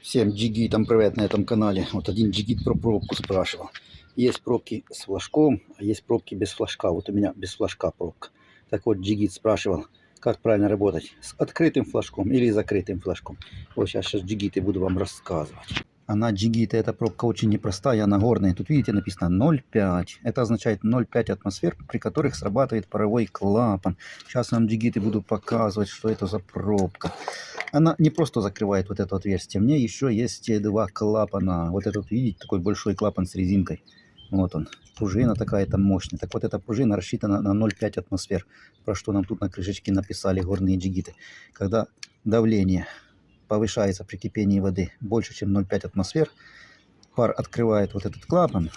Всем джигитам привет на этом канале. Вот один джигит про пробку спрашивал. Есть пробки с флажком, а есть пробки без флажка. Вот у меня без флажка пробка. Так вот, джигит спрашивал, как правильно работать, с открытым флажком или закрытым флажком. Вот сейчас джигиты буду вам рассказывать. А на джигиты эта пробка очень непростая, она горная. Тут видите написано 0,5. Это означает 0,5 атмосфер, при которых срабатывает паровой клапан. Сейчас вам джигиты буду показывать, что это за пробка. Она не просто закрывает вот это отверстие. Мне еще есть два клапана. Вот этот, видите, такой большой клапан с резинкой. Вот он. Пружина такая там мощная. Так вот, эта пружина рассчитана на 0,5 атмосфер. Про что нам тут на крышечке написали горные джигиты. Когда давление повышается при кипении воды больше, чем 0,5 атмосфер, пар открывает вот этот клапан.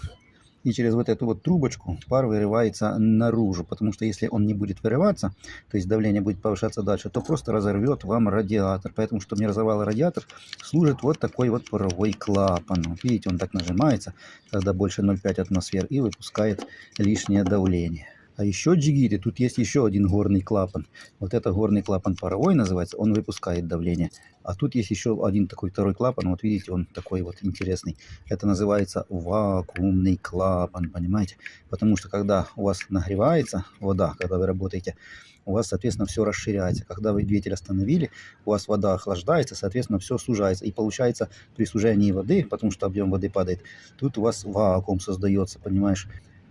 И через вот эту вот трубочку пар вырывается наружу, потому что если он не будет вырываться, то есть давление будет повышаться дальше, то просто разорвет вам радиатор. Поэтому, чтобы не разорвало радиатор, служит вот такой вот паровой клапан. Вот видите, он так нажимается, когда больше 0,5 атмосфер, и выпускает лишнее давление. А еще джигиты, тут есть еще один горный клапан. Вот это горный клапан паровой называется, он выпускает давление. А тут есть еще один такой второй клапан, вот видите, он такой вот интересный. Это называется вакуумный клапан, понимаете? Потому что когда у вас нагревается вода, когда вы работаете, у вас, соответственно, все расширяется. Когда вы двигатель остановили, у вас вода охлаждается, соответственно, все сужается. И получается при сужении воды, потому что объем воды падает, тут у вас вакуум создается, понимаешь?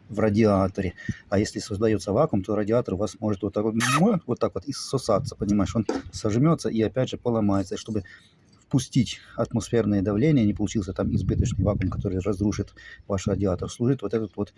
В радиаторе. А если создается вакуум, то радиатор у вас может вот так вот и ссосаться, понимаешь? Он сожмется и опять же поломается. И чтобы впустить атмосферное давление, не получился там избыточный вакуум, который разрушит ваш радиатор, служит вот этот вот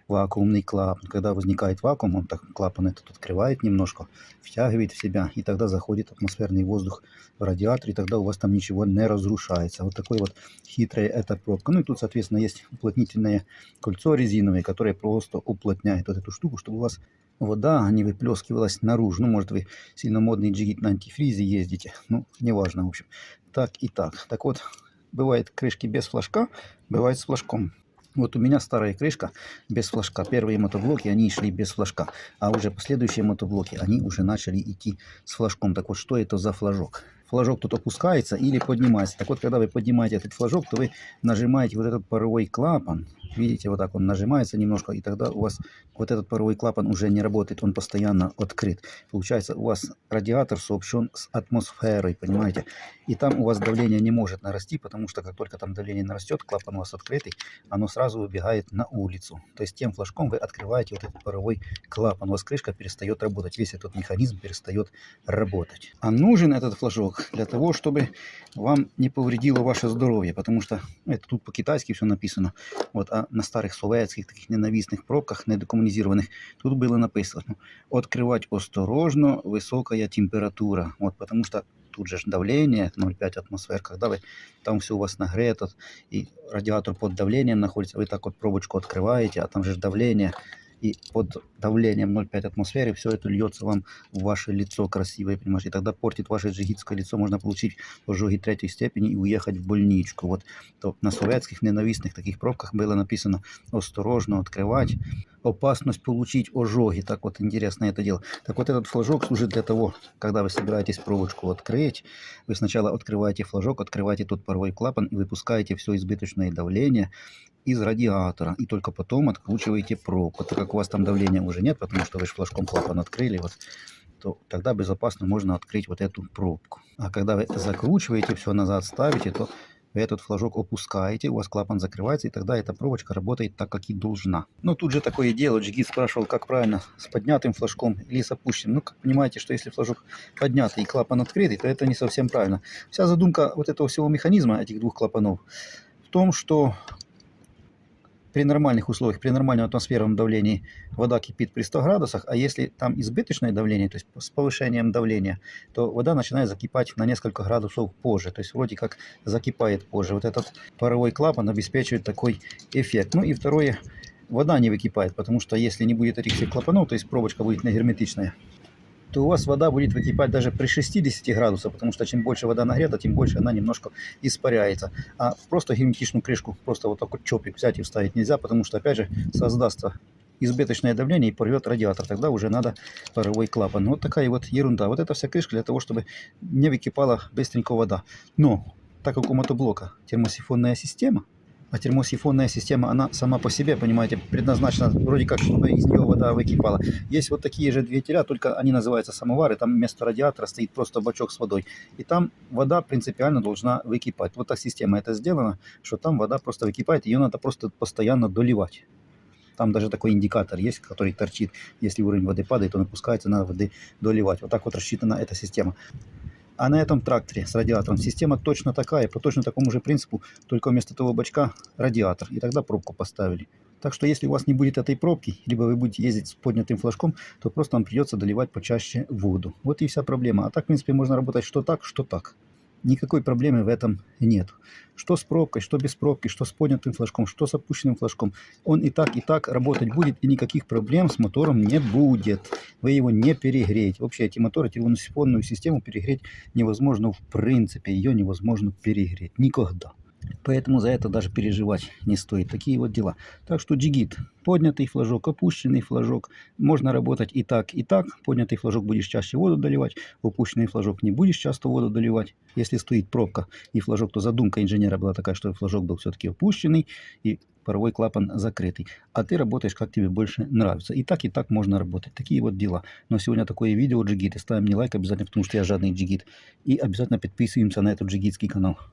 вакуумный клапан. Когда возникает вакуум, он так клапан этот открывает немножко, втягивает в себя, и тогда заходит атмосферный воздух в радиатор, и тогда у вас там ничего не разрушается. Вот такой вот хитрая эта пробка. Ну и тут, соответственно, есть уплотнительное кольцо резиновое, которое просто уплотняет вот эту штуку, чтобы у вас вода не выплескивалась наружу. Ну, может, вы сильно модный джигит на антифризе ездите. Ну, неважно, в общем. Так и так. Так вот, бывает крышки без флажка, бывает с флажком. Вот у меня старая крышка без флажка. Первые мотоблоки, они шли без флажка. А уже последующие мотоблоки, они уже начали идти с флажком. Так вот, что это за флажок? Флажок тут опускается или поднимается. Так вот, когда вы поднимаете этот флажок, то вы нажимаете вот этот паровой клапан. Видите, вот так он нажимается немножко, и тогда у вас вот этот паровой клапан уже не работает, он постоянно открыт. Получается, у вас радиатор сообщен с атмосферой, понимаете? И там у вас давление не может нарасти, потому что как только там давление нарастет, клапан у вас открытый, оно сразу выбегает на улицу. То есть тем флажком вы открываете вот этот паровой клапан, у вас крышка перестает работать, весь этот механизм перестает работать. А нужен этот флажок для того, чтобы вам не повредило ваше здоровье, потому что это тут по-китайски все написано. Вот, а на старых советских таких ненавистных пробках, недокоммунизированных, тут было написано: открывать осторожно, высокая температура. Вот, потому что тут же давление 0,5 атмосфер, когда вы там все у вас нагрето, и радиатор под давлением находится, вы так вот пробочку открываете, а там же давление, и под давлением 0,5 атмосферы все это льется вам в ваше лицо красивое, понимаешь, и тогда портит ваше джигитское лицо, можно получить ожоги 3-й степени и уехать в больничку. Вот то на советских ненавистных таких пробках было написано: осторожно открывать, опасность получить ожоги. Так вот, интересно это дело. Так вот, этот флажок служит для того, когда вы собираетесь пробочку открыть, вы сначала открываете флажок, открываете тот паровой клапан и выпускаете все избыточное давление из радиатора, и только потом откручиваете пробку. Так как у вас там давления уже нет, потому что вы же флажком клапан открыли, вот, то тогда безопасно можно открыть вот эту пробку. А когда вы закручиваете все назад, ставите, то вы этот флажок опускаете, у вас клапан закрывается, и тогда эта пробочка работает так, как и должна. Но тут же такое дело, джигит спрашивал, как правильно, с поднятым флажком или с опущенным. Ну, как понимаете, что если флажок поднятый и клапан открытый, то это не совсем правильно. Вся задумка вот этого всего механизма, этих двух клапанов, в том, что при нормальных условиях, при нормальном атмосферном давлении вода кипит при 100 градусах, а если там избыточное давление, то есть с повышением давления, то вода начинает закипать на несколько градусов позже, то есть вроде как закипает позже. Вот этот паровой клапан обеспечивает такой эффект. Ну и второе, вода не выкипает, потому что если не будет этих всех клапанов, то есть пробочка будет негерметичная, то у вас вода будет выкипать даже при 60 градусах, потому что чем больше вода нагрета, тем больше она немножко испаряется. А просто герметичную крышку просто вот так вот чопик взять и вставить нельзя, потому что, опять же, создастся избыточное давление и порвет радиатор. Тогда уже надо паровой клапан. Вот такая вот ерунда. Вот эта вся крышка для того, чтобы не выкипала быстренько вода. Но так как у мотоблока термосифонная система, а термосифонная система, она сама по себе, понимаете, предназначена вроде как, чтобы из нее вода выкипала. Есть вот такие же двигателя, только они называются самовары, там вместо радиатора стоит просто бачок с водой. И там вода принципиально должна выкипать. Вот так система это сделана, что там вода просто выкипает, ее надо просто постоянно доливать. Там даже такой индикатор есть, который торчит. Если уровень воды падает, он опускается, надо воды доливать. Вот так вот рассчитана эта система. А на этом тракторе с радиатором система точно такая, по точно такому же принципу, только вместо того бачка радиатор. И тогда пробку поставили. Так что если у вас не будет этой пробки, либо вы будете ездить с поднятым флажком, то просто вам придется доливать почаще воду. Вот и вся проблема. А так, в принципе, можно работать что так, что так. Никакой проблемы в этом нет. Что с пробкой, что без пробки, что с поднятым флажком, что с опущенным флажком. Он и так работать будет, и никаких проблем с мотором не будет. Вы его не перегреете. Вообще эти моторы, термосифонную систему перегреть невозможно в принципе. Ее невозможно перегреть. Никогда. Поэтому за это даже переживать не стоит. Такие вот дела. Так что джигит. Поднятый флажок, опущенный флажок. Можно работать и так, и так. Поднятый флажок будешь чаще воду доливать. Опущенный флажок не будешь часто воду доливать. Если стоит пробка и флажок, то задумка инженера была такая, что флажок был все-таки опущенный и паровой клапан закрытый. А ты работаешь, как тебе больше нравится. И так можно работать. Такие вот дела. Но сегодня такое видео джигит. Ставим мне лайк обязательно, потому что я жадный джигит. И обязательно подписываемся на этот джигитский канал.